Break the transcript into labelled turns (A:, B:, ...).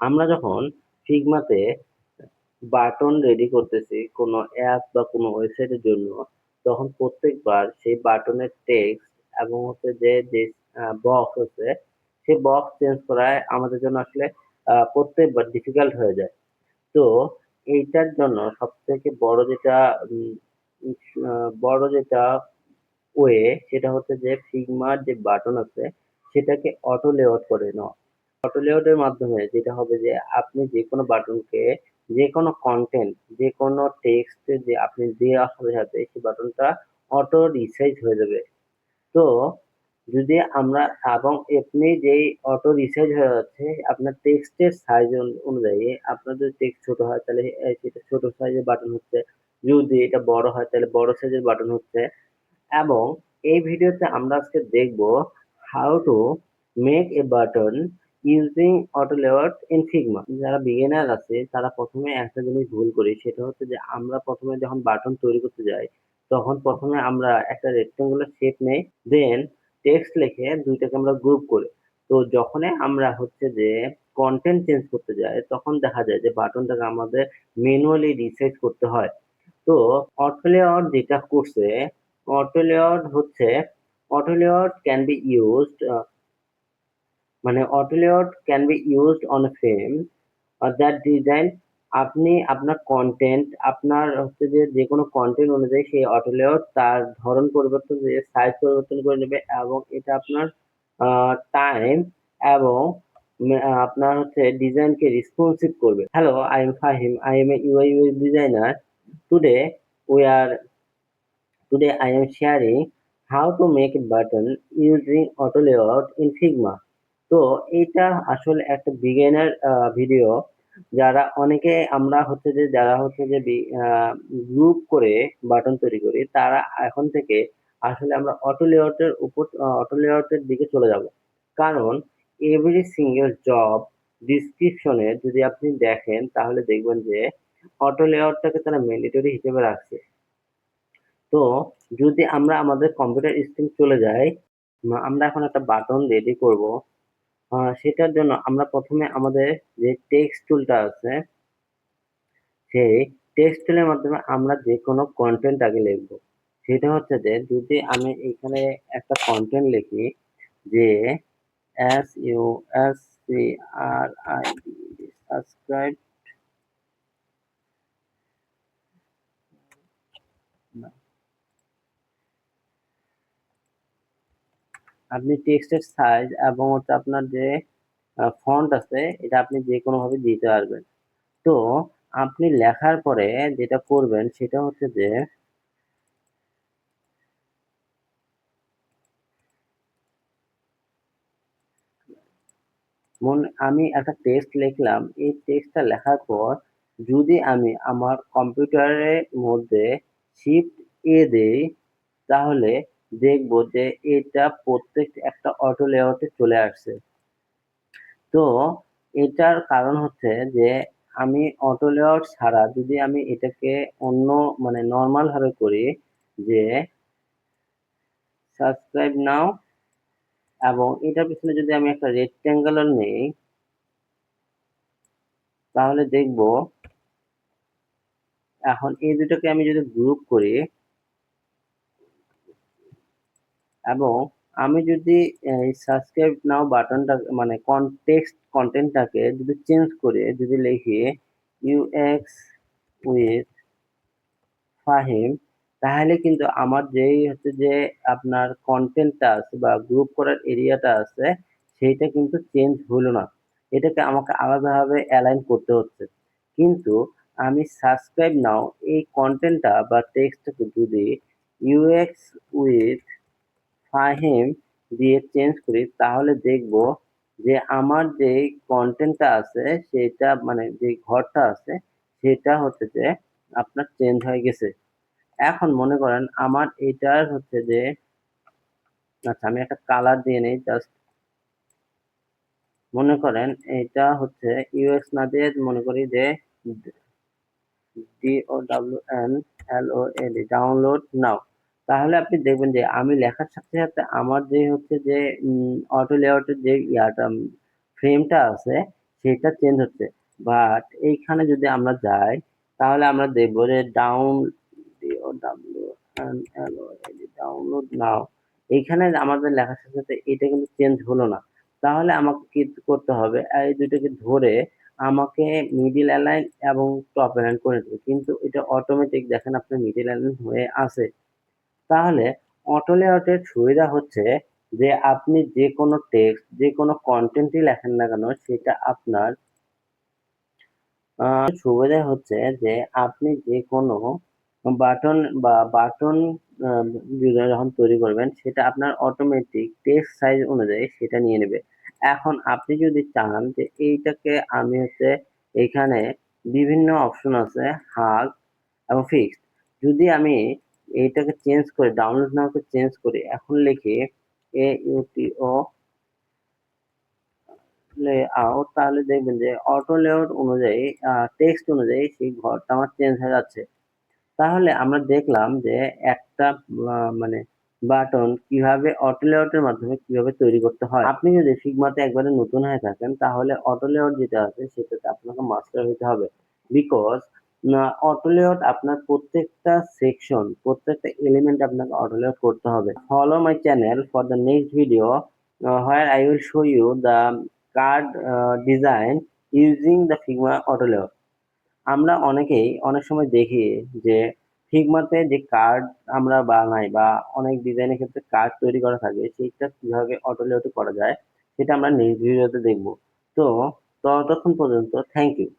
A: আমরা যখন ফিগমাতে button ready করতেছি কোনো অ্যাপ বা কোনো ওয়েবসাইটের জন্য, তখন প্রত্যেকবার সেই বাটনের টেক্সট এবং হচ্ছে যে যে বক্স আছে, সেই বক্স চেঞ্জ করায় আমাদের জন্য আসলে প্রত্যেকবার ডিফিকাল্ট হয়ে যায়। তো এইটার জন্য সব থেকে উম, বড় যেটা ওয়ে, সেটা হচ্ছে যে ফিগমার যে বাটন আছে সেটাকে অটো লেআউট করে নেওয়া। অটো লেআউটের মাধ্যমে যেটা হবে যে আপনি যে কোনো বাটনকে, যে কোনো কন্টেন্ট, যে কোনো টেক্সট যে আপনি দেওয়ার সাথে সাথে সেই বাটনটা অটো রিসাইজ হয়ে যাবে। তো যদি আমরা, এবং আপনি যেই অটো রিসাইজ হয়ে যাচ্ছে আপনার টেক্সটের সাইজ অনুযায়ী, আপনার যদি টেক্সট ছোট হয় তাহলে সেটা ছোট সাইজের বাটন হচ্ছে, যদি এটা বড় হয় তাহলে বড় সাইজের বাটন হচ্ছে। এবং এই ভিডিওতে আমরা আজকে দেখব how to make a button using auto layout in Figma. যারা বিগিনার আছে তারা প্রথমে একটা জিনিস ভুল করি, সেটা হচ্ছে যে আমরা প্রথমে যখন বাটন তৈরি করতে যাই তখন প্রথমে আমরা একটা রেক্টেঙ্গুলার শেপ নেই, দেন টেক্সট লিখে দুইটাকে আমরা গ্রুপ করি। তো যখনই আমরা হচ্ছে যে কন্টেন্ট চেঞ্জ করতে যাই তখন দেখা যায় যে বাটনটাকে আমাদের ম্যানুয়ালি রিসাইজ করতে হয়। তো অটো লেআউট যেটা করছে, অটো লেআউট হচ্ছে, auto layout can be used, মানে auto layout can be used on a frame that design. আপনি আপনার কন্টেন্ট, আপনার হচ্ছে যে যে কোনো কন্টেন্ট অনুযায়ী সেই অটো লেআউট তার ধরন পরিবর্তন করে, সাইজ পরিবর্তন করে নেবে, এবং এটা আপনার টাইম এবং আপনার হচ্ছে ডিজাইনকে রেসপন্সিভ করবে। Hello, I am Fahim, I am a UI UX designer. Today we are Today I am sharing how to make a button using auto layout in Figma. তো এইটা আসলে একটা বিগিনার ভিডিও। যারা অনেকে আমরা হচ্ছে যে যারা হচ্ছে যে গ্রুপ করে বাটন তৈরি করি, তারা এখন থেকে আসলে আমরা অটো লেআউটের দিকে চলে যাব। কারণ এভরি সিঙ্গেল জব ডিসক্রিপশনে যদি আপনি দেখেন তাহলে দেখবেন যে অটো লেআউটটাকে তারা ম্যান্ডেটরি হিসেবে রাখছে। তো যদি আমরা আমাদের কম্পিউটার স্ক্রিন চলে যাই, আমরা এখন একটা বাটন রেডি করব। সেটার জন্য আমরা প্রথমে আমাদের যে টেক্সট টুলটা আছে, সেই টেক্সট টুলের মাধ্যমে আমরা যে কোনো কন্টেন্ট আগে লিখবো। সেটা হচ্ছে যে যদি আমি এখানে একটা কন্টেন্ট লিখি যে সাবস্ক্রাইব, আপনি টেক্সটের সাইজ এবং হচ্ছে আপনার যে ফন্ট আছে এটা আপনি যে কোনো ভাবে দিতে পারবেন। তো আপনি লেখার পরে যেটা করবেন সেটা হচ্ছে যে আমি একটা টেক্সট লিখলাম, এই টেক্সটটা লেখার পর যদি আমি আমার কম্পিউটারের মধ্যে শিফট এ দেই তাহলে দেখবো যে এটা প্রত্যেক একটা অটো লেআউটে চলে আসছে। তো এটার কারণ হচ্ছে যে আমি অটো লেআউট ছাড়া যদি আমি এটাকে অন্য, মানে নর্মাল ভাবে করি, যে সাবস্ক্রাইব নাও, এবং এটার পিছনে যদি আমি একটা রেক্টেঙ্গুলার নেই তাহলে দেখব, এখন এই দুটোকে আমি যদি গ্রুপ করি এবং আমি যদি এই সাবস্ক্রাইব নাও বাটনটা, মানে কন্টেন্টটাকে যদি চেঞ্জ করে যদি লিখি ইউএক্স উইথ ফাহিম, তাহলে কিন্তু আমার যেই হচ্ছে যে আপনার কন্টেন্টটা আছে বা গ্রুপ করার এরিয়াটা আছে সেইটা কিন্তু চেঞ্জ হলো না। এটাকে আমাকে আলাদাভাবে অ্যালাইন করতে হচ্ছে। কিন্তু আমি সাবস্ক্রাইব নাও এই কন্টেন্টটা বা টেক্সটটাকে যদি ইউএক্স উইথ ফাহিম দিয়ে চেঞ্জ করি তাহলে দেখব যে আমার যে কন্টেন্টটা আছে সেটা, মানে যে ঘরটা আছে সেটা হচ্ছে যে আপনার চেঞ্জ হয়ে গেছে। এখন মনে করেন আমার এটার হচ্ছে যে, আচ্ছা আমি একটা কালার দিয়ে নেই জাস্ট। মনে করেন এটা হচ্ছে ইউএক্স না দিয়ে মনে করি যে DOWNLOAD, ডাউনলোড নাও। তাহলে আপনি দেখবেন যে আমি লেখার সাথে সাথে আমার যে হচ্ছে যে অটো লেআউটের যে ইয়াটা ফ্রেমটা আছে সেটা চেঞ্জ হচ্ছে। বাট এইখানে যদি আমরা যাই তাহলে আমরা দেখবো যে ডাউনলোড নাও, এইখানে আমাদের লেখার সাথে সাথে এটা কিন্তু চেঞ্জ হলো না। তাহলে আমাকে কি করতে হবে, এই দুটোকে ধরে আমাকে মিডিল অ্যালাইন এবং টপ অ্যালাইন করে দেবে, কিন্তু এটা অটোমেটিক দেখেন আপনার মিডিল অ্যালাইন হয়ে আছে। তাহলে অটো লেআউটের সুবিধা হচ্ছে যে আপনি যে কোনো টেক্সট, যে কোনো কন্টেন্টই লেখেন না কেন সেটা আপনার সুবিধা হচ্ছে যে আপনি যে কোনো বাটন বা বাটন যখন তৈরি করবেন সেটা আপনার অটোমেটিক টেক্সট সাইজ অনুযায়ী সেটা নিয়ে নেবে। এখন আপনি যদি চান যে এইটাকে আমি এখানে বিভিন্ন অপশন আছে, হাগ এবং ফিক্সড। যদি আমি এইটাকে চেঞ্জ করে ডাউনলোড নাওকে চেঞ্জ করি, এখন লিখি AUTO লেআউট, তাহলে দেখবেন যে অটো লেআউট অনুযায়ী টেক্সট অনুযায়ী সেই ঘরটা আমার চেঞ্জ হয়ে যাচ্ছে। তাহলে আমরা দেখলাম যে একটা মানে বাটন কিভাবে অটো লেআউটের মাধ্যমে কিভাবে তৈরি করতে হয়। আপনি যদি ফিগমাতে একবারে নতুন হয়ে থাকেন তাহলে অটো লেআউট যেটা আছে সেটাতে আপনাকে মাস্টার হতে হবে। বিকজ অটো লেআউট আপনার প্রত্যেকটা সেকশন, প্রত্যেকটা এলিমেন্ট আপনাকে অটো লেআউট করতে হবে। Follow my channel for the next video where I will show you the card design using the Figma auto layout. আমরা অনেকেই অনেক সময় দেখি যে ফিগমাতে যে কার্ড আমরা বানাই বা অনেক ডিজাইনের ক্ষেত্রে কার্ড তৈরি করা থাকে, সেটা কিভাবে অটো লেআউট করা যায় সেটা আমরা নেক্সট ভিডিওতে দেখব। তো ততক্ষণ পর্যন্ত থ্যাংক ইউ।